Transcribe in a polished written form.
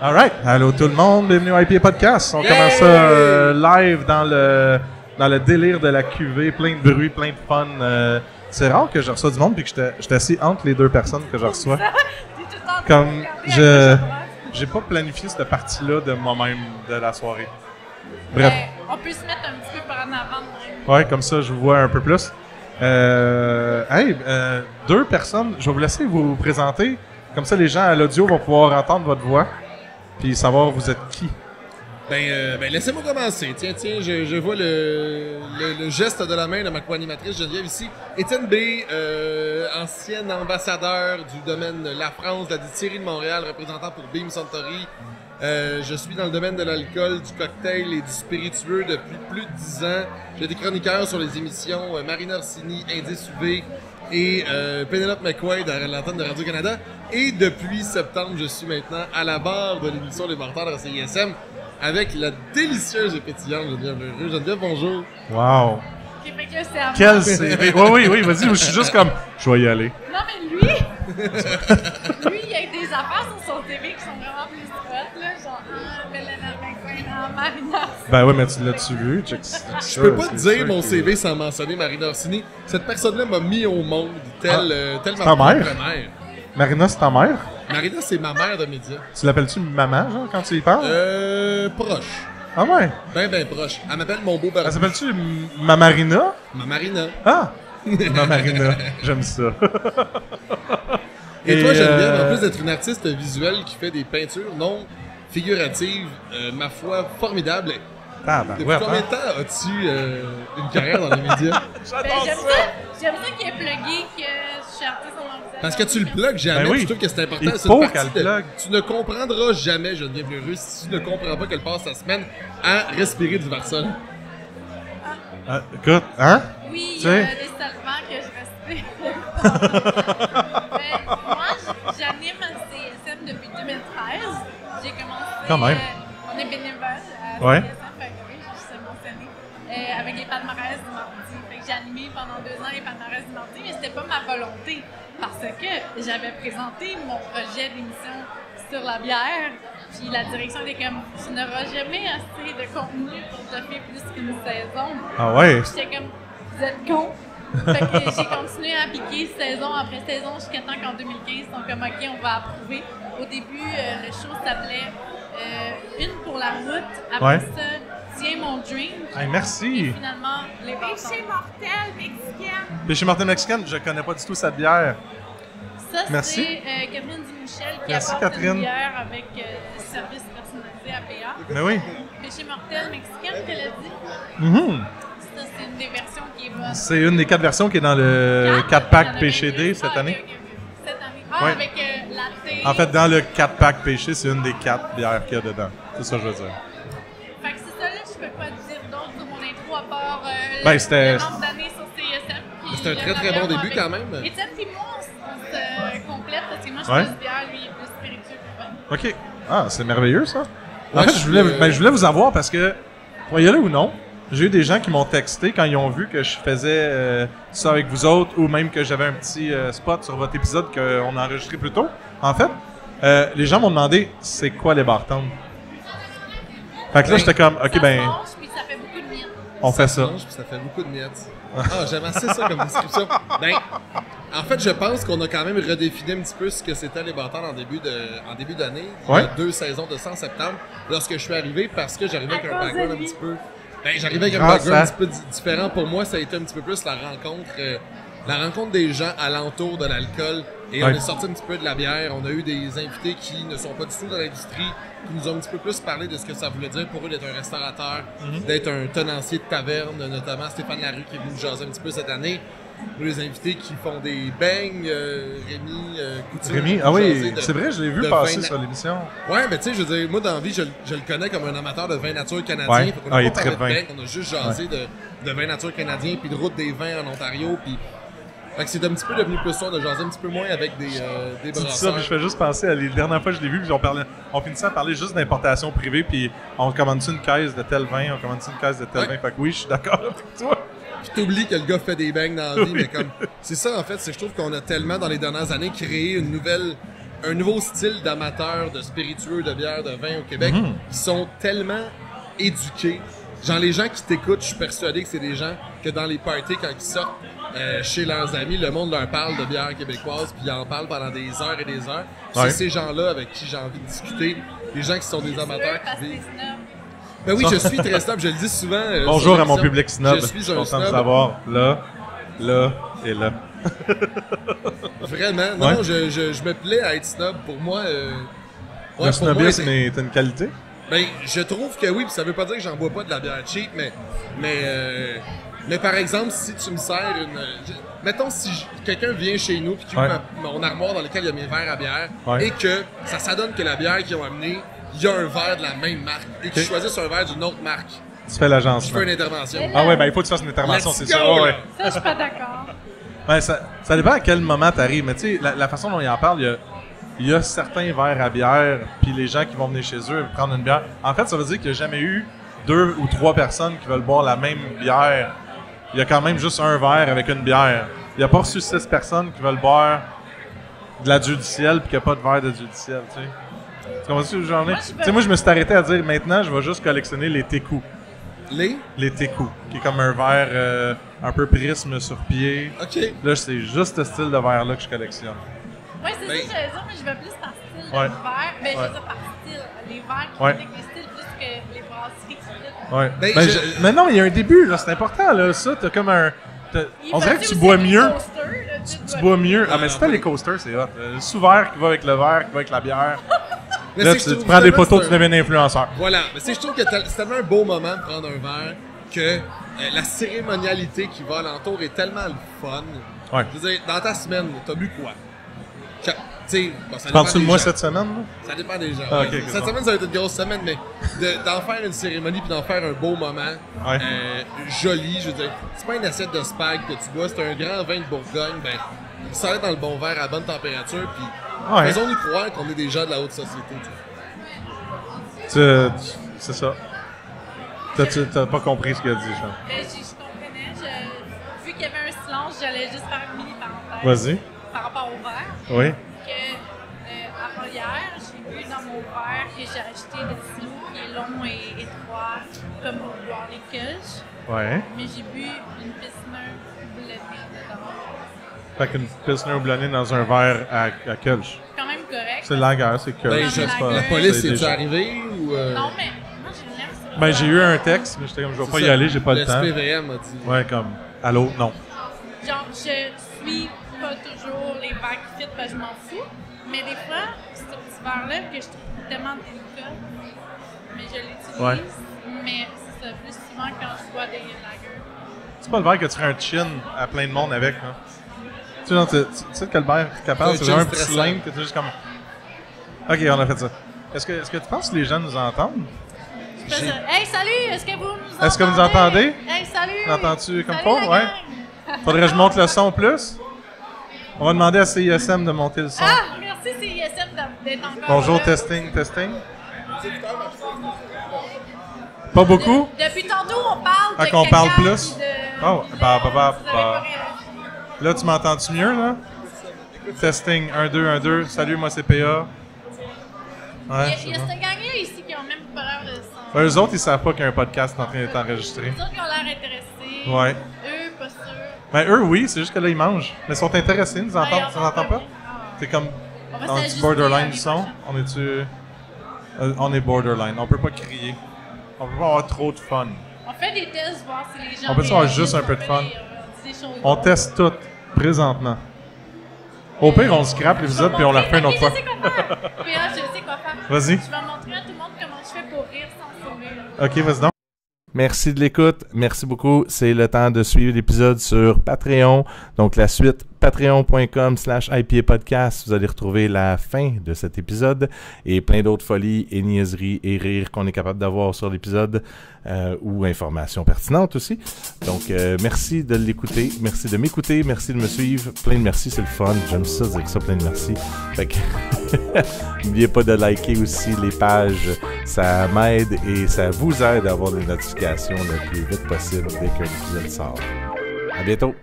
All right. Allô tout le monde, bienvenue au IPA Podcast. On commence ça live dans le délire de la cuvée, plein de bruit, plein de fun. C'est rare que je reçois du monde puis que je suis assis entre les deux personnes que je reçois. Comme j'ai pas planifié cette partie-là de moi-même de la soirée. Bref. On peut se mettre un petit peu par en avant. Ouais, comme ça je vous vois un peu plus. Deux personnes, je vais vous laisser vous présenter. Comme ça les gens à l'audio vont pouvoir entendre votre voix. Puis savoir vous êtes qui. Ben laissez-moi commencer. Tiens, je vois le geste de la main de ma co-animatrice Geneviève ici. Étienne B, ancien ambassadeur du domaine La France, de la distillerie de Montréal, représentant pour Beam Suntory. Je suis dans le domaine de l'alcool, du cocktail et du spiritueux depuis plus de 10 ans. J'ai été chroniqueur sur les émissions Marina Orsini, Indice UV et Penelope McQuaid à l'antenne de Radio-Canada. Et depuis septembre, je suis maintenant à la barre de l'émission Les Bartenders à CISM avec la délicieuse et pétillante Geneviève L'Heureux. Geneviève, bonjour. Wow. Okay, fait que c'est à Quel moi. CV. Oui, vas-y, je suis juste comme, je vais y aller. Non, mais lui, il y a des affaires sur son TV qui sont vraiment plus hot, là, genre Penelope McQuaid, Marina. Ben oui, mais tu l'as-tu vu? Check Je peux pas te dire mon CV sans mentionner Marina Orsini. Cette personne-là m'a mis au monde tel ta ma mère? propre mère. Marina, c'est ta mère? Marina, c'est ma mère de médias. Tu l'appelles-tu maman, genre, quand tu y parles? Proche. Ah ouais? Ben proche. Elle m'appelle mon beau Elle barbu. s'appelle-tu ma Marina? Ma Marina. Ah! Ma Marina, j'aime ça. Et toi, Geneviève, en plus d'être une artiste visuelle qui fait des peintures non figuratives, ma foi, formidables. Ah, ben, Depuis ouais, combien de temps as-tu une carrière dans les médias? Ben, j'aime ça qu'il est plugué, que je suis artiste en organisation. Parce que tu le plugues jamais, Ben oui. je trouve que c'est important. Il C'est faut une partie qu'elle de- plug. Tu ne comprendras jamais, Geneviève L'Heureux, si tu ne comprends pas qu'elle passe sa semaine à respirer du Varsol. écoute, hein? Oui, il Tu y a sais? des solvants que je respecte. Moi, j'anime à CSM depuis 2013. J'ai commencé... Quand même. On est bénévole à Ouais. CSM, fait que oui, je sais mentionner. Avec les palmarès du mardi. Fait que j'ai animé pendant 2 ans les palmarès du mardi, mais c'était pas ma volonté. Parce que j'avais présenté mon projet d'émission sur la bière, puis la direction était comme « Tu n'auras jamais assez de contenu pour te faire plus qu'une saison. » Ah ouais? J'étais comme « Vous êtes cons. » Fait que j'ai continué à appliquer saison après saison jusqu'à temps qu'en 2015, ils sont comme « OK, on va approuver. » Au début, le show s'appelait Une pour la route. Après Ouais. ça, Tiens mon drink. Hey, Et merci! finalement, les bartenders. Péché mortel mexicain. Péché Martin Mexicaine, je connais pas du tout cette bière. Ça, Merci. c'est Catherine Dumouchel qui Merci, apporte Catherine. une bière avec service personnalisé à PA. Mais oui. Péché mortel mexicaine, qu'elle a dit. Mhm. Ça, c'est une des versions qui est bonne. C'est une des 4 versions qui est dans le 4-pack PCD cette année. Ok. Cette année. Ah, Ouais. avec latte. En fait, dans le 4-pack péché, c'est une des 4 bières qu'il y a dedans. C'est ça que je veux dire. Fait que c'est ça, là, je peux pas te dire d'autre sur mon intro à part Ben, c'était- le nombre d'années sur CSM. puis C'est un le très, très bon travail début avec- quand même. Étienne et moi, on se complète parce que moi, je Ouais. suis plus bière, lui, il est plus spiritueux. que moi. OK. Ah, c'est merveilleux, ça. En Ouais, fait, je voulais vous avoir parce que, croyez-le ou non, j'ai eu des gens qui m'ont texté quand ils ont vu que je faisais ça avec vous autres ou même que j'avais un petit spot sur votre épisode qu'on a enregistré plus tôt. En fait, les gens m'ont demandé c'est quoi les bartenders. Fait que là, j'étais comme, OK, Ça ben, se mange, puis ça fait beaucoup de miettes. on fait ça. mange, puis ça fait beaucoup de miettes. Ah, j'aime assez ça comme description. Ben, en fait, je pense qu'on a quand même redéfini un petit peu ce que c'était les bartenders en début d'année. Ouais. Il y a 2 saisons de ça en septembre, lorsque je suis arrivé, parce que j'arrivais avec À un cause background de un lui. petit peu... Ben, j'arrivais avec un Grâce background à- un petit peu différent. Pour moi, ça a été un petit peu plus la rencontre des gens alentour de l'alcool. Et on Ouais. est sorti un petit peu de la bière. On a eu des invités qui ne sont pas du tout dans l'industrie, qui nous ont un petit peu plus parlé de ce que ça voulait dire pour eux d'être un restaurateur, d'être un tenancier de taverne, notamment Stéphane Larue qui est venu nous jaser un petit peu cette année. Pour les invités qui font des beignes, Rémi Couture. Rémi, qui ah nous oui, jasait de- c'est vrai, je l'ai vu de passer vin sur l'émission. Ouais, mais tu sais, je veux dire, moi dans la vie, je le connais comme un amateur de vin nature canadien. Ouais. Fait qu'on Ah, a il est pas très parlé de vin. beigne, on a juste jasé de vin nature canadien, puis de route des vins en Ontario, puis Fait que c'est un petit peu devenu plus ça, de jaser un petit peu moins avec des Tu dis ça, brasseurs. puis je fais juste penser à les dernières fois que je l'ai vu, puis on finissait à parler juste d'importation privée, puis on commande-tu une caisse de tel vin, on commande-tu une caisse de tel vin. Fait que oui, je suis d'accord avec toi. Puis t'oublies que le gars fait des bangs dans la vie, mais comme... C'est ça, en fait, je trouve qu'on a tellement, dans les dernières années, créé un nouveau style d'amateurs de spiritueux, de bière, de vin au Québec, qui sont tellement éduqués. Genre, les gens qui t'écoutent, je suis persuadé que c'est des gens que dans les parties, quand ils sortent chez leurs amis, le monde leur parle de bière québécoise, puis ils en parlent pendant des heures et des heures. Ouais. C'est ces gens-là avec qui j'ai envie de discuter, les gens qui sont des amateurs Parce qui que vivent. c'est snob. Ben oui, je suis très snob, je le dis souvent. Bonjour sur à mon l'émission. public snob. Je suis Je suis un content de snob. savoir là et là. Vraiment. Ouais. Non, je me plais à être snob. Pour moi... Le pour moi, snobisme est une qualité. Ben, je trouve que oui, puis ça veut pas dire que j'en bois pas de la bière cheap, mais par exemple, si tu me sers mettons, si quelqu'un vient chez nous puis qu'il ouvre mon armoire dans lequel il y a mes verres à bière, et que ça s'adonne que la bière qu'ils ont amenée, il y a un verre de la même marque, et qu'ils choisissent un verre d'une autre marque, Tu fais l'agence. je fais une intervention. Ah ouais, ben il faut que tu fasses une intervention, Let's c'est go, sûr. Ouais, là. ouais. Ça, je suis pas d'accord. Ben, ça dépend à quel moment t'arrives, mais tu sais, la façon dont il en parle, il y a certains verres à bière, puis les gens qui vont venir chez eux prendre une bière. En fait, ça veut dire qu'il n'y a jamais eu 2 ou 3 personnes qui veulent boire la même bière. Il y a quand même juste un verre avec une bière. Il n'y a pas reçu 6 personnes qui veulent boire de la Dieu du ciel, puis qu'il n'y a pas de verre de Dieu du ciel, tu sais. Tu comprends-tu où j'en ai? Tu sais, moi, je me suis arrêté à dire, maintenant, je vais juste collectionner les Técou. Les Técou, qui est comme un verre un peu prisme sur pied. OK. Là, c'est juste ce style de verre-là que je collectionne. Oui, c'est Ben- ça que j'allais dire, mais je vais plus par style de Ouais. verre. Ben, je Ouais. veux dire par style. Les verres qui Ouais. avec les styles plus que les brasseries qui font. Ouais. Ben, Ben, mais non, il y a un début, là, c'est important, là. Ça, t'as comme un. On dirait que tu bois mieux. Tu bois mieux. Ah, mais c'est pas les coasters, c'est hot. Le sous-verre qui va avec le verre, qui va avec la bière. Mais Là, c'est que je tu trouve prends des justement, photos, c'est tu deviens influenceur. Voilà. Mais c'est je trouve que c'est tellement un beau moment de prendre un verre que la cérémonialité qui va alentour est tellement le fun. Ouais. Je veux dire, dans ta semaine, t'as bu quoi? Tu sais, bon, ça Tu penses-tu de dépend moi des gens. cette semaine, là? Ça dépend des gens. Ah, ouais. ok, ok, Cette bon. semaine, ça va être une grosse semaine, mais d'en faire une cérémonie puis d'en faire un beau moment, Ouais. joli, je veux dire. C'est pas une assiette de spag que tu bois, c'est un grand vin de Bourgogne, ben, ça va être dans le bon verre à bonne température, puis Ouais. faisons-nous croire qu'on est des gens de la haute société. Tu sais. C'est ça. T'as pas compris ce qu'il a dit, Jean. Je comprenais. Vu qu'il y avait un silence, j'allais juste faire une mini parenthèse. Vas-y. Par rapport au verre. Oui. Que avant hier, j'ai vu dans mon verre que j'ai acheté le stylo qui est long et étroit, comme pour boire les queues. Ouais. Mais j'ai bu une Pilsner blendée dedans. Fait qu'une Pilsner houblonnée dans un verre à Kölsch. Quand même correct. C'est lager, c'est Kölsch. Ben, c'est pas- la police, c'est est-tu déjà- arrivée ou. Non, mais moi, je l'aime. c'est Ben, le j'ai eu un texte, mais j'étais comme, je vais pas y ça. aller, j'ai pas le temps. SPVM a dit. Ouais, comme, allô, non. Genre, je suis pas toujours les verres qui fit parce que je m'en fous. Mais des fois, ce petit verre-là que je trouve tellement délicat, mais je l'utilise. Ouais. Mais c'est ça, plus souvent quand je bois des lagers. C'est pas le verre que tu ferais un chin à plein de monde avec, là. Tu sais, genre, tu sais quel verre tu es capable, Un c'est chin genre un petit stressant. cylindre que tu es juste comme. Ok, on a fait ça. Est-ce que tu penses que les gens nous entendent? Je fais ça. Hey, salut! Est-ce que vous nous entendez? Est-ce que vous entendez? Hey, salut! L'entends-tu comme Salut, faut? la Ouais. gang! Faudrait que je monte le son plus? On va demander à CISM de monter le son. Ah, merci CISM d'être encore Bonjour, là. testing. Pas beaucoup? Depuis tantôt, on parle Ah, de qu'on caca parle plus? puis de... Oh, puis bah, là, bah, bah, vous avez bah. pas réagi. Là, tu m'entends-tu mieux, là? Testing, 1, 2, 1, 2. Salut, moi, c'est PA. Ouais, Il y a c'est bon. cette gang-là ici qui ont même pas l'air de son. Eux autres, ils savent pas qu'il y a un podcast en train d'être enregistré. Les autres qui ont l'air intéressés. Ouais. Eux, pas sûrs. Ben, eux, oui, c'est juste que là, ils mangent. Mais ils sont intéressés, ils nous Ah, ils entendent. Tu nous entends pas? Ah. C'est comme. On va On est s'ajuster borderline l'année du son? prochaine. On est-tu. On est borderline. On peut pas crier. On peut pas avoir trop de fun. On fait des tests, voir si les gens. On peut avoir réagissent, juste un peu on de fait fun. des choses. On teste tout, présentement. Au pire, on scrape l'épisode puis on la refait une autre fois. Je sais quoi faire. PA, je sais quoi faire. Vas-y. Je vais montrer à tout le monde comment je fais pour rire sans sourire. Ok, vas-y donc. Merci de l'écoute. Merci beaucoup. C'est le temps de suivre l'épisode sur Patreon. Donc, la suite patreon.com/IPApodcast. Vous allez retrouver la fin de cet épisode et plein d'autres folies et niaiseries et rires qu'on est capable d'avoir sur l'épisode ou informations pertinentes aussi. Donc, merci de l'écouter, merci de m'écouter, merci de me suivre. Plein de merci, c'est le fun. J'aime ça dire ça, plein de merci. Fait que n'oubliez pas de liker aussi les pages, ça m'aide et ça vous aide à avoir des notifications le plus vite possible dès qu'un épisode sort. À bientôt!